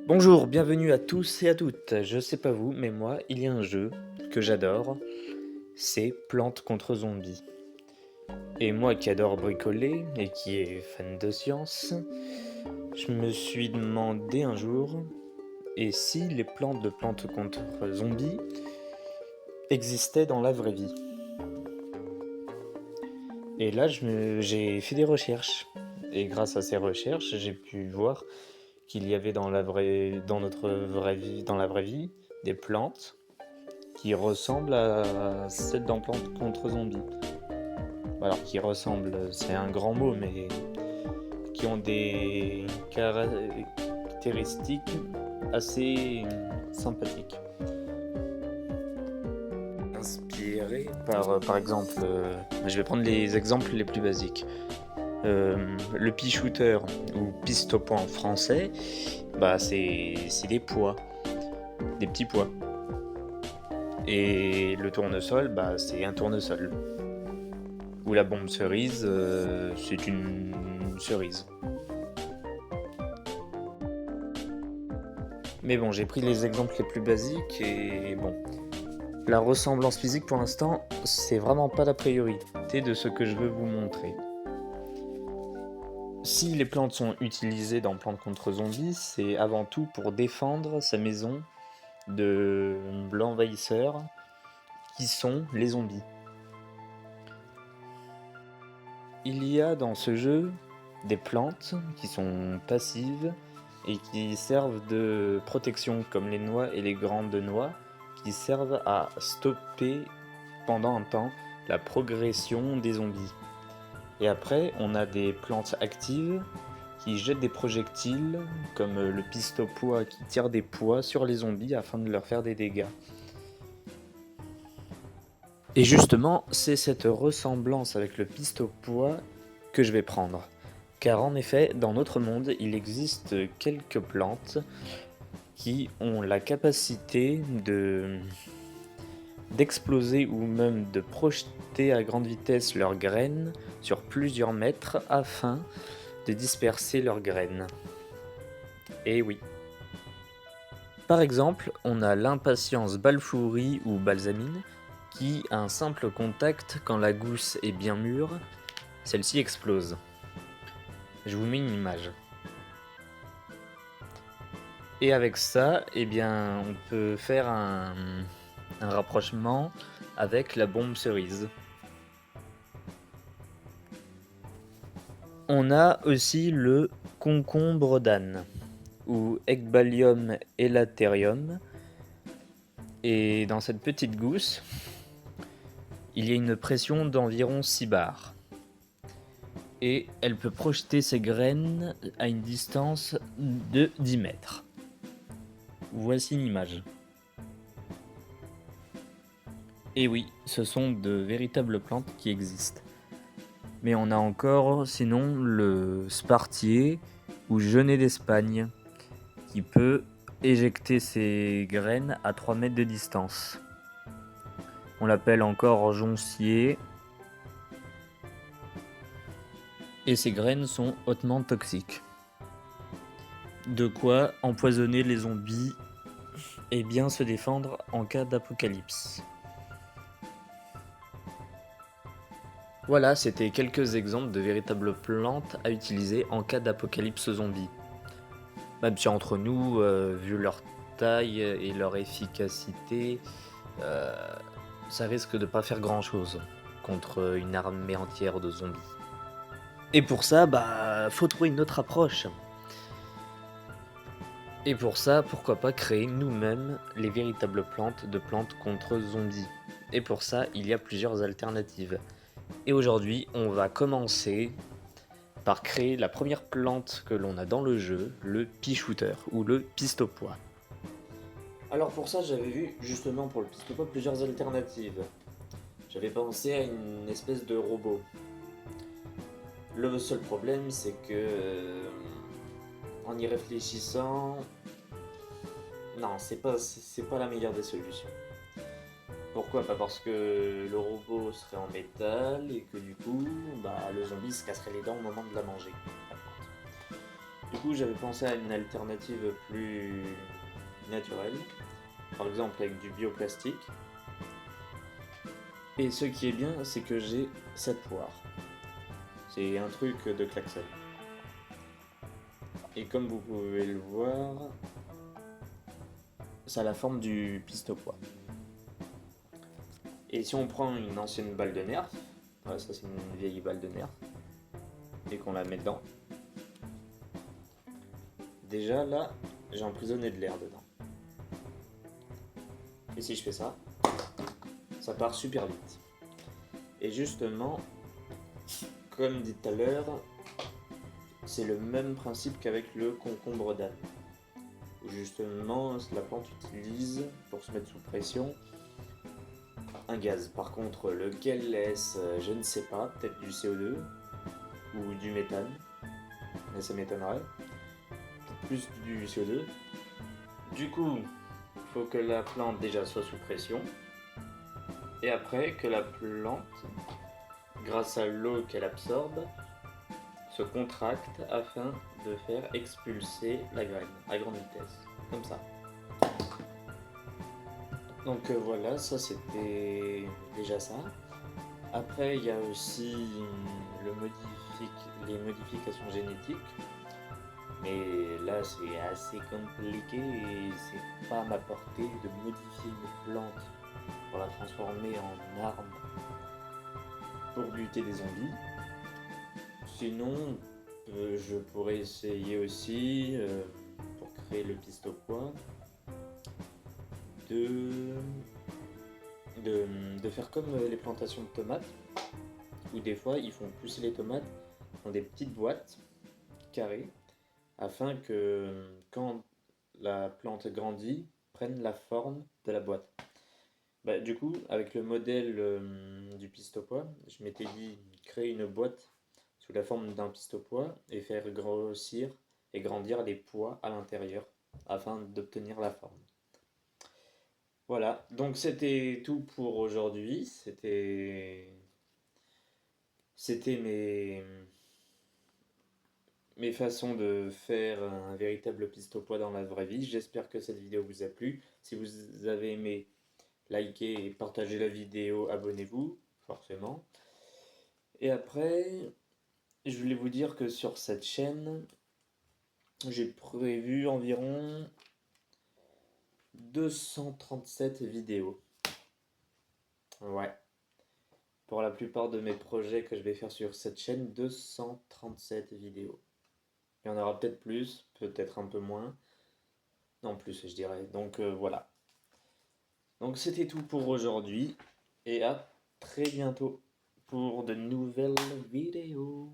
Bonjour, bienvenue à tous et à toutes. Je sais pas vous, mais moi, il y a un jeu que j'adore, c'est Plantes contre Zombies. Et moi qui adore bricoler et qui est fan de science, je me suis demandé un jour, et si les plantes de Plantes contre Zombies existaient dans la vraie vie? Et là, j'ai fait des recherches. Et grâce à ces recherches, j'ai pu voir qu'il y avait dans notre vraie vie, dans la vraie vie, des plantes qui ressemblent à celles dans Plantes contre Zombies. Alors qui ressemblent, c'est un grand mot, mais qui ont des caractéristiques assez sympathiques. Inspiré par exemple, je vais prendre les exemples les plus basiques. Le pea shooter ou pistopois en français, bah c'est des pois, des petits pois. Et le tournesol, bah c'est un tournesol. Ou la bombe cerise, c'est une cerise. Mais bon, j'ai pris les exemples les plus basiques et bon. La ressemblance physique pour l'instant, c'est vraiment pas la priorité de ce que je veux vous montrer. Si les plantes sont utilisées dans Plantes contre Zombies, c'est avant tout pour défendre sa maison de l'envahisseur qui sont les zombies. Il y a dans ce jeu des plantes qui sont passives et qui servent de protection, comme les noix et les grandes noix, qui servent à stopper pendant un temps la progression des zombies. Et après, on a des plantes actives qui jettent des projectiles, comme le pistopois qui tire des pois sur les zombies afin de leur faire des dégâts. Et justement, c'est cette ressemblance avec le pistopois que je vais prendre. Car en effet, dans notre monde, il existe quelques plantes qui ont la capacité d'exploser ou même de projeter à grande vitesse leurs graines sur plusieurs mètres afin de disperser leurs graines. Et oui. Par exemple, on a l'impatience balfouri ou balsamine qui, à un simple contact, quand la gousse est bien mûre, celle-ci explose. Je vous mets une image. Et avec ça, eh bien, on peut faire un rapprochement avec la bombe cerise. On a aussi le concombre d'âne, ou Ecballium elaterium. Et dans cette petite gousse, il y a une pression d'environ 6 bars. Et elle peut projeter ses graines à une distance de 10 mètres. Voici une image. Et oui, ce sont de véritables plantes qui existent. Mais on a encore, sinon, le spartier ou genêt d'Espagne, qui peut éjecter ses graines à 3 mètres de distance. On l'appelle encore joncier. Et ces graines sont hautement toxiques. De quoi empoisonner les zombies et bien se défendre en cas d'apocalypse. Voilà, c'était quelques exemples de véritables plantes à utiliser en cas d'apocalypse zombie. Même si entre nous, vu leur taille et leur efficacité, euh, ça risque de pas faire grand chose contre une armée entière de zombies. Et pour ça, bah, faut trouver une autre approche. Et pour ça, pourquoi pas créer nous-mêmes les véritables plantes de plantes contre zombies. Et pour ça, il y a plusieurs alternatives. Et aujourd'hui, on va commencer par créer la première plante que l'on a dans le jeu, le pea shooter ou le pistopois. Alors pour ça, j'avais vu justement pour le pistopois plusieurs alternatives. J'avais pensé à une espèce de robot. Le seul problème, c'est que en y réfléchissant, non, c'est pas la meilleure des solutions. Pourquoi? Pas parce que le robot serait en métal et que du coup, bah, le zombie se casserait les dents au moment de la manger. Du coup, j'avais pensé à une alternative plus naturelle, par exemple avec du bioplastique. Et ce qui est bien, c'est que j'ai cette poire. C'est un truc de klaxon. Et comme vous pouvez le voir, ça a la forme du pistopois. Et si on prend une ancienne balle de nerf, ouais, ça c'est une vieille balle de nerf, et qu'on la met dedans, déjà là, j'ai emprisonné de l'air dedans. Et si je fais ça, ça part super vite. Et justement, comme dit tout à l'heure, c'est le même principe qu'avec le concombre d'Anne. Où justement, la plante utilise, pour se mettre sous pression, un gaz. Par contre, lequel est-ce, je ne sais pas, peut-être du CO2 ou du méthane, mais ça m'étonnerait. Plus du CO2. Du coup, il faut que la plante déjà soit sous pression. Et après, que la plante, grâce à l'eau qu'elle absorbe, se contracte afin de faire expulser la graine à grande vitesse. Comme ça. Donc voilà, ça c'était déjà ça. Après, il y a aussi les modifications génétiques. Mais là, c'est assez compliqué et c'est pas à ma portée de modifier une plante pour la transformer en arme pour buter des zombies. Sinon, je pourrais essayer aussi, pour créer le pistopois, de, de faire comme les plantations de tomates, où des fois ils font pousser les tomates dans des petites boîtes carrées, afin que quand la plante grandit, prenne la forme de la boîte. Bah, du coup, avec le modèle du pistopois, je m'étais dit créer une boîte sous la forme d'un pistopois et faire grossir et grandir les pois à l'intérieur afin d'obtenir la forme. Voilà, donc c'était tout pour aujourd'hui. C'était mes façons de faire un véritable pistopois dans la vraie vie. J'espère que cette vidéo vous a plu. Si vous avez aimé, likez et partagez la vidéo, abonnez-vous, forcément. Et après, je voulais vous dire que sur cette chaîne, j'ai prévu environ 237 vidéos. Ouais. Pour la plupart de mes projets que je vais faire sur cette chaîne, 237 vidéos. Il y en aura peut-être plus, peut-être un peu moins. Non, plus, je dirais. Donc voilà. Donc c'était tout pour aujourd'hui. Et à très bientôt pour de nouvelles vidéos.